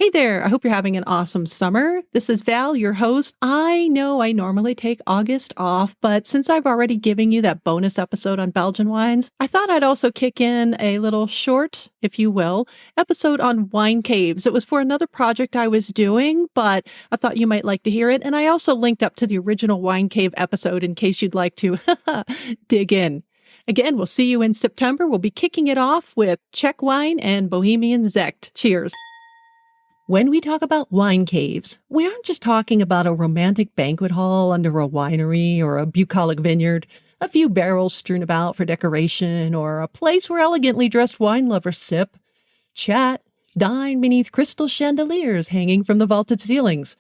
Hey there, I hope you're having an awesome summer. This is Val, your host. I know I normally take August off, but since I've already given you that bonus episode on Belgian wines, I thought I'd also kick in a little short, if you will, episode on wine caves. It was for another project I was doing, but I thought you might like to hear it. And I also linked up to the original wine cave episode in case you'd like to dig in. Again, we'll see you in September. We'll be kicking it off with Czech wine and Bohemian Sekt. Cheers. When we talk about wine caves, we aren't just talking about a romantic banquet hall under a winery or a bucolic vineyard, a few barrels strewn about for decoration, or a place where elegantly dressed wine lovers sip, chat, dine beneath crystal chandeliers hanging from the vaulted ceilings.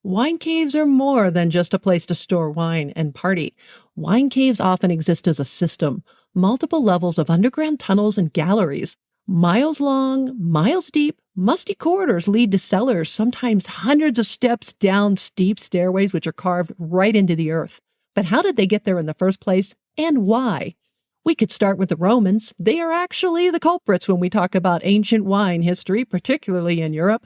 Wine caves are more than just a place to store wine and party. Wine caves often exist as a system, multiple levels of underground tunnels and galleries. Miles long, miles deep, musty corridors lead to cellars, sometimes hundreds of steps down steep stairways which are carved right into the earth. But how did they get there in the first place, and why? We could start with the Romans. They are actually the culprits when we talk about ancient wine history, particularly in Europe.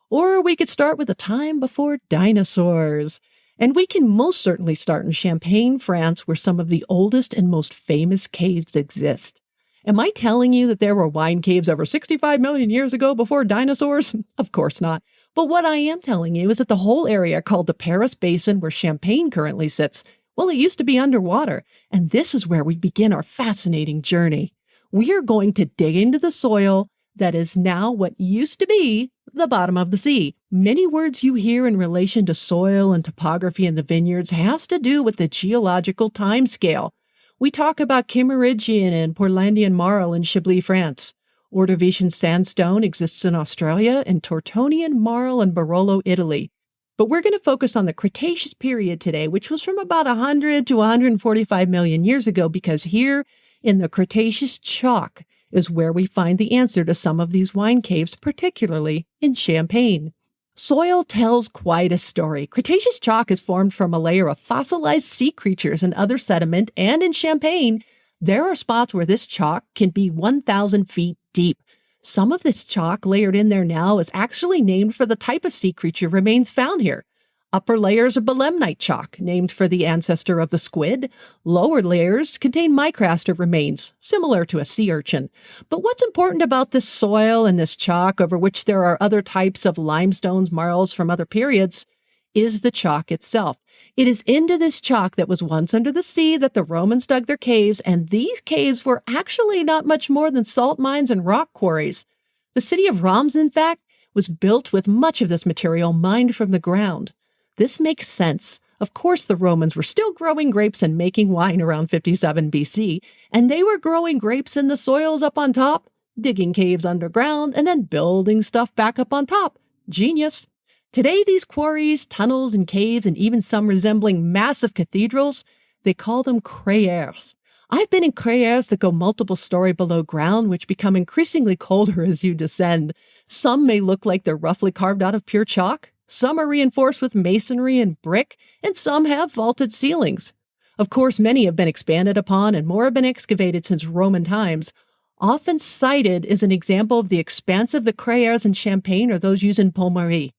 Or we could start with the time before dinosaurs. And we can most certainly start in Champagne, France, where some of the oldest and most famous caves exist. Am I telling you that there were wine caves over 65 million years ago before dinosaurs? Of course not. But what I am telling you is that the whole area called the Paris Basin, where Champagne currently sits, well, it used to be underwater. And this is where we begin our fascinating journey. We are going to dig into the soil that is now what used to be the bottom of the sea. Many words you hear in relation to soil and topography in the vineyards has to do with the geological time scale. We talk about Kimmeridgian and Portlandian marl in Chablis, France. Ordovician sandstone exists in Australia, and Tortonian marl in Barolo, Italy. But we're going to focus on the Cretaceous period today, which was from about 100 to 145 million years ago, because here in the Cretaceous chalk is where we find the answer to some of these wine caves, particularly in Champagne. Soil tells quite a story. Cretaceous chalk is formed from a layer of fossilized sea creatures and other sediment, and in Champagne, there are spots where this chalk can be 1,000 feet deep. Some of this chalk layered in there now is actually named for the type of sea creature remains found here. Upper layers of belemnite chalk, named for the ancestor of the squid. Lower layers contain micraster remains, similar to a sea urchin. But what's important about this soil and this chalk, over which there are other types of limestones, marls from other periods, is the chalk itself. It is into this chalk that was once under the sea that the Romans dug their caves, and these caves were actually not much more than salt mines and rock quarries. The city of Reims, in fact, was built with much of this material mined from the ground. This makes sense. Of course, the Romans were still growing grapes and making wine around 57 BC, and they were growing grapes in the soils up on top, digging caves underground, and then building stuff back up on top. Genius. Today, these quarries, tunnels, and caves, and even some resembling massive cathedrals, they call them terroirs. I've been in terroirs that go multiple story below ground, which become increasingly colder as you descend. Some may look like they're roughly carved out of pure chalk. Some are reinforced with masonry and brick, and some have vaulted ceilings. Of course, many have been expanded upon, and more have been excavated since Roman times. Often cited as an example of the expanse of the terroirs in Champagne are those used in Pommery.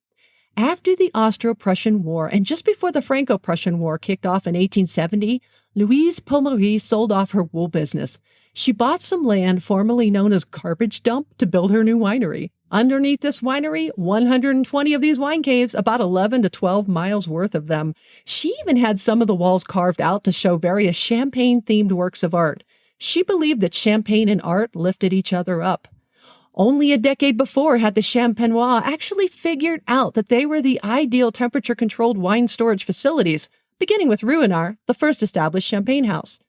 After the Austro-Prussian War, and just before the Franco-Prussian War kicked off in 1870, Louise Pommery sold off her wool business. She bought some land formerly known as Garbage Dump to build her new winery. Underneath this winery, 120 of these wine caves, about 11 to 12 miles worth of them. She even had some of the walls carved out to show various Champagne-themed works of art. She believed that Champagne and art lifted each other up. Only a decade before had the Champenois actually figured out that they were the ideal temperature-controlled wine storage facilities, beginning with Ruinart, the first established Champagne house.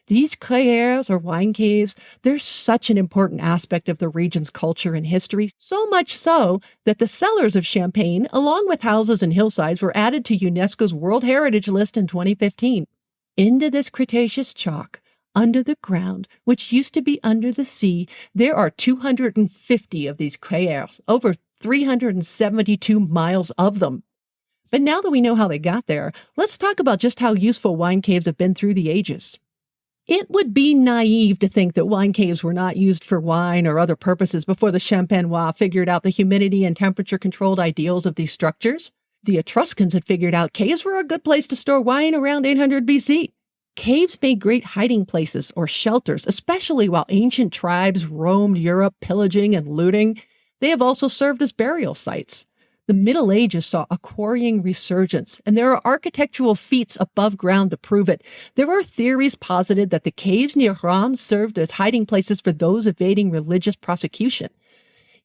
These terroirs, or wine caves, they're such an important aspect of the region's culture and history, so much so that the cellars of Champagne, along with houses and hillsides, were added to UNESCO's World Heritage List in 2015. Into this Cretaceous chalk, under the ground, which used to be under the sea, there are 250 of these terroirs, over 372 miles of them. But now that we know how they got there, let's talk about just how useful wine caves have been through the ages. It would be naive to think that wine caves were not used for wine or other purposes before the Champenois figured out the humidity and temperature-controlled ideals of these structures. The Etruscans had figured out caves were a good place to store wine around 800 BC. Caves made great hiding places or shelters, especially while ancient tribes roamed Europe pillaging and looting. They have also served as burial sites. The Middle Ages saw a quarrying resurgence, and there are architectural feats above ground to prove it. There are theories posited that the caves near Rheims served as hiding places for those evading religious prosecution.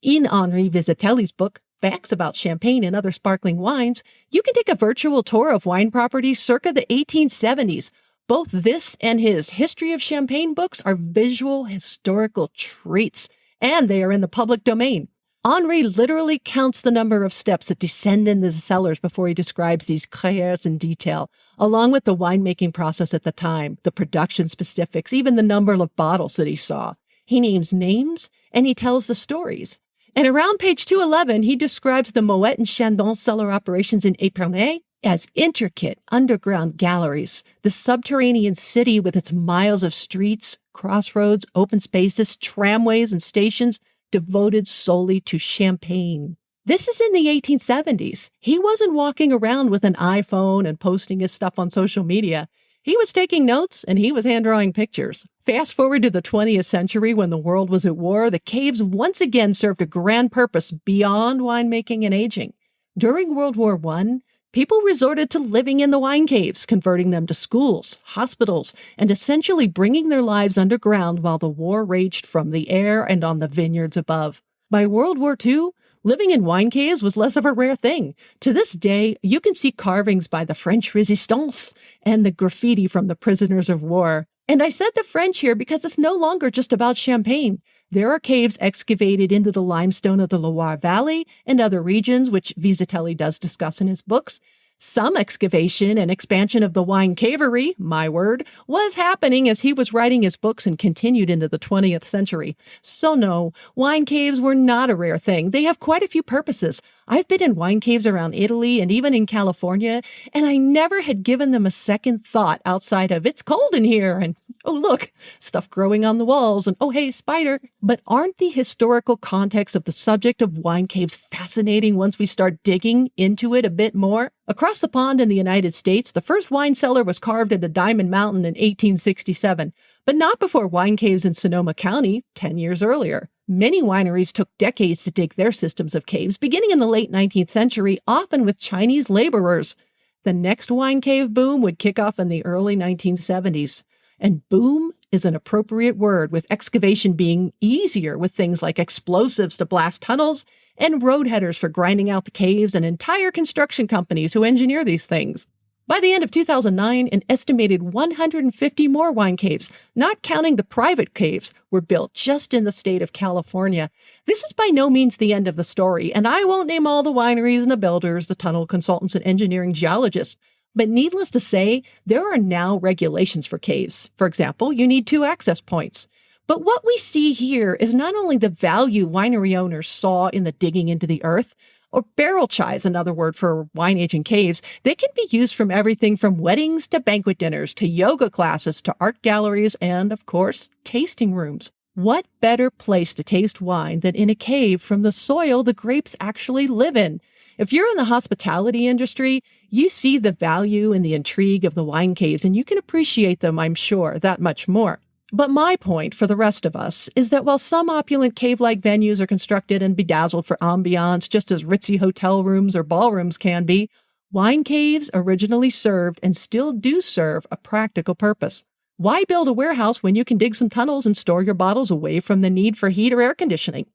In Henri Vizitelli's book, Facts About Champagne and Other Sparkling Wines, you can take a virtual tour of wine properties circa the 1870s. Both this and his History of Champagne books are visual historical treats, and they are in the public domain. Henri literally counts the number of steps that descend into the cellars before he describes these terroirs in detail, along with the winemaking process at the time, the production specifics, even the number of bottles that he saw. He names names, and he tells the stories. And around page 211, he describes the Moet and Chandon cellar operations in Épernay as intricate underground galleries, the subterranean city with its miles of streets, crossroads, open spaces, tramways, and stations devoted solely to champagne. This is in the 1870s. He wasn't walking around with an iPhone and posting his stuff on social media. He was taking notes and he was hand-drawing pictures. Fast forward to the 20th century when the world was at war, the caves once again served a grand purpose beyond winemaking and aging. During World War I, people resorted to living in the wine caves, converting them to schools, hospitals, and essentially bringing their lives underground while the war raged from the air and on the vineyards above. By World War II, living in wine caves was less of a rare thing. To this day, you can see carvings by the French Resistance and the graffiti from the prisoners of war. And I said the French here because it's no longer just about champagne. There are caves excavated into the limestone of the Loire Valley and other regions, which Vizitelli does discuss in his books. Some excavation and expansion of the wine cavery, my word, was happening as he was writing his books and continued into the 20th century. So no, wine caves were not a rare thing. They have quite a few purposes. I've been in wine caves around Italy and even in California, and I never had given them a second thought outside of, it's cold in here, and oh look, stuff growing on the walls, and oh hey, spider. But aren't the historical context of the subject of wine caves fascinating once we start digging into it a bit more? Across the pond in the United States, the first wine cellar was carved into Diamond Mountain in 1867, but not before wine caves in Sonoma County 10 years earlier. Many wineries took decades to dig their systems of caves, beginning in the late 19th century, often with Chinese laborers. The next wine cave boom would kick off in the early 1970s. And boom is an appropriate word, with excavation being easier with things like explosives to blast tunnels and road headers for grinding out the caves and entire construction companies who engineer these things. By the end of 2009, an estimated 150 more wine caves, not counting the private caves, were built just in the state of California. This is by no means the end of the story, and I won't name all the wineries and the builders, the tunnel consultants, and engineering geologists. But needless to say, there are now regulations for caves. For example, you need 2 access points. But what we see here is not only the value winery owners saw in the digging into the earth, or barrel chais, another word for wine aging caves. They can be used from everything from weddings to banquet dinners to yoga classes to art galleries and, of course, tasting rooms. What better place to taste wine than in a cave from the soil the grapes actually live in? If you're in the hospitality industry, you see the value and the intrigue of the wine caves, and you can appreciate them, I'm sure, that much more. But my point for the rest of us is that while some opulent cave-like venues are constructed and bedazzled for ambiance, just as ritzy hotel rooms or ballrooms can be, wine caves originally served and still do serve a practical purpose. Why build a warehouse when you can dig some tunnels and store your bottles away from the need for heat or air conditioning?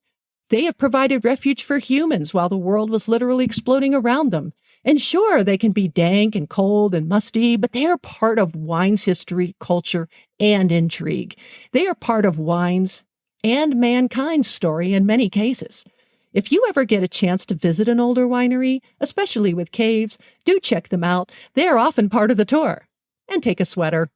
They have provided refuge for humans while the world was literally exploding around them. And sure, they can be dank and cold and musty, but they are part of wine's history, culture, and intrigue. They are part of wine's and mankind's story in many cases. If you ever get a chance to visit an older winery, especially with caves, do check them out. They are often part of the tour. And take a sweater.